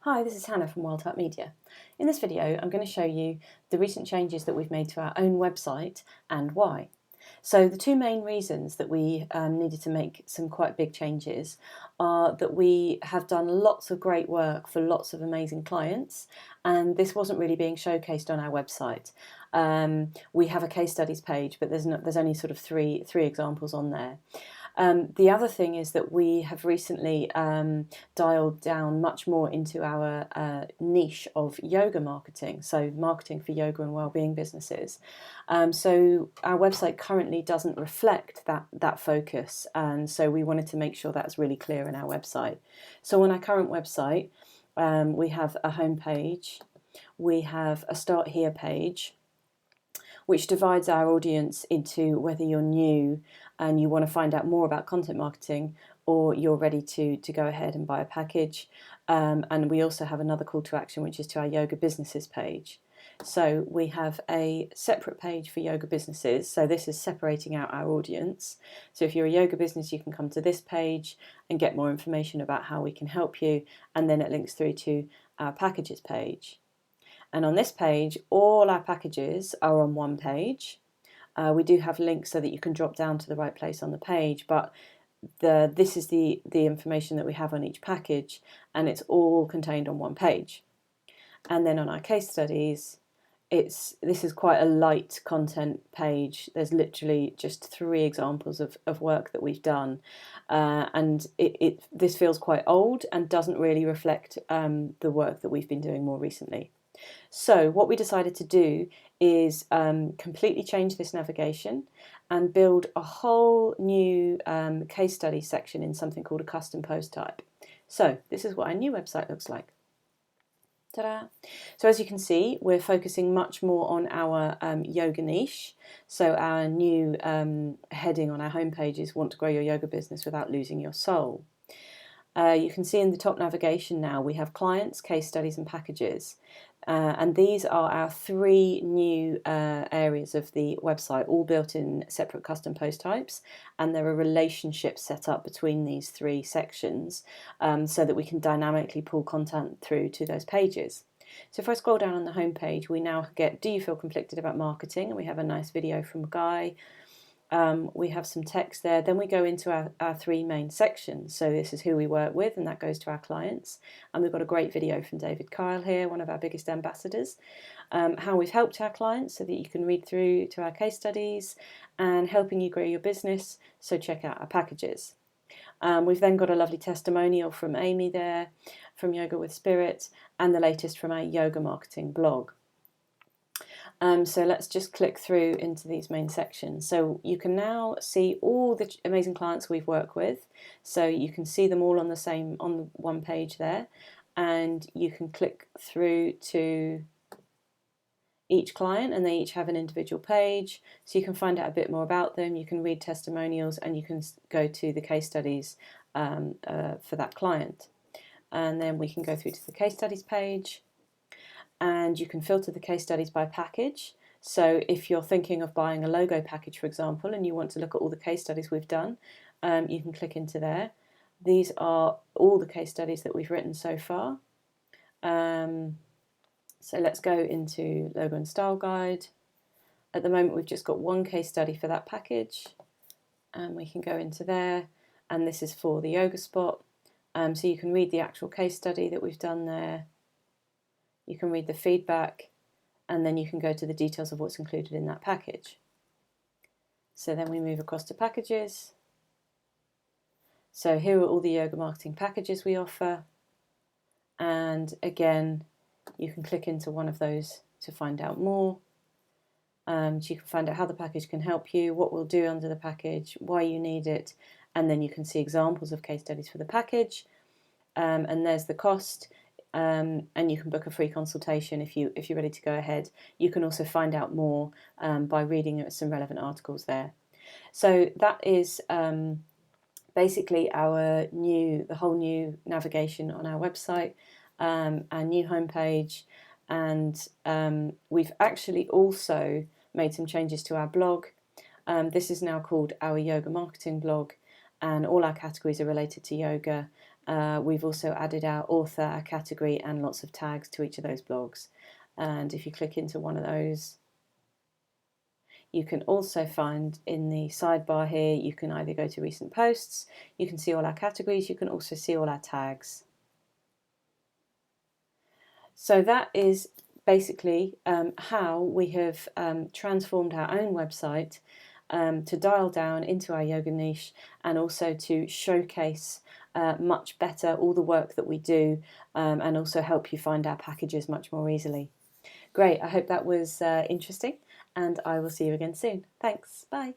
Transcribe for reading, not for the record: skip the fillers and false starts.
Hi, this is Hannah from Wildheart Media. In this video, I'm going to show you the recent changes that we've made to our own website and why. So the two main reasons that we needed to make some quite big changes are that we have done lots of great work for lots of amazing clients, and this wasn't really being showcased on our website. We have a case studies page, but there's only sort of three examples on there. The other thing is that we have recently dialed down much more into our niche of yoga marketing, so marketing for yoga and wellbeing businesses. So our website currently doesn't reflect that focus, and so we wanted to make sure that's really clear in our website. So on our current website, we have a home page, we have a Start Here page, which divides our audience into whether you're new and you want to find out more about content marketing, or you're ready to go ahead and buy a package. And we also have another call to action, which is to our yoga businesses page. So we have a separate page for yoga businesses. So this is separating out our audience. So if you're a yoga business, you can come to this page and get more information about how we can help you. And then it links through to our packages page. And on this page, all our packages are on one page. We do have links so that you can drop down to the right place on the page, but this is the information that we have on each package, and it's all contained on one page. And then on our case studies, this is quite a light content page. There's literally just 3 examples of work that we've done, and this feels quite old and doesn't really reflect the work that we've been doing more recently. So what we decided to do is completely change this navigation and build a whole new case study section in something called a custom post type. So this is what our new website looks like. Ta-da! So as you can see, we're focusing much more on our yoga niche. So our new heading on our homepage is "Want to grow your yoga business without losing your soul." You can see in the top navigation now we have clients, case studies and packages. And these are our 3 new areas of the website, all built in separate custom post types, and there are relationships set up between these 3 sections so that we can dynamically pull content through to those pages. So if I scroll down on the home page, we now get "Do you feel conflicted about marketing?" and we have a nice video from Guy. We have some text there. Then we go into our 3 main sections. So this is who we work with, and that goes to our clients. And we've got a great video from David Kyle here, one of our biggest ambassadors, how we've helped our clients, so that you can read through to our case studies, and helping you grow your business. So check out our packages. We've then got a lovely testimonial from Amy there, from Yoga with Spirit, and the latest from our yoga marketing blog. So let's just click through into these main sections. So you can now see all the amazing clients we've worked with. So you can see them all on one page there, and you can click through to each client, and they each have an individual page. So you can find out a bit more about them. You can read testimonials, and you can go to the case studies for that client. And then we can go through to the case studies page. And you can filter the case studies by package. So if you're thinking of buying a logo package, for example, and you want to look at all the case studies we've done, you can click into there. These are all the case studies that we've written so far. So let's go into Logo and Style Guide. At the moment, we've just got 1 case study for that package, and we can go into there, and this is for the yoga spot. So you can read the actual case study that we've done there. You can read the feedback, and then you can go to the details of what's included in that package. So then we move across to packages. So here are all the yoga marketing packages we offer. And again, you can click into one of those to find out more. So you can find out how the package can help you, what we'll do under the package, why you need it, and then you can see examples of case studies for the package. And there's the cost. And you can book a free consultation if you're ready to go ahead. You can also find out more by reading some relevant articles there. So that is basically the whole new navigation on our website, our new homepage, and we've actually also made some changes to our blog. This is now called our yoga marketing blog, and all our categories are related to yoga. We've also added our author, our category, and lots of tags to each of those blogs. And if you click into one of those, you can also find in the sidebar here, you can either go to recent posts, you can see all our categories, you can also see all our tags. So that is basically how we have transformed our own website to dial down into our yoga niche, and also to showcase much better all the work that we do, and also help you find our packages much more easily. Great, I hope that was interesting, and I will see you again soon. Thanks, bye.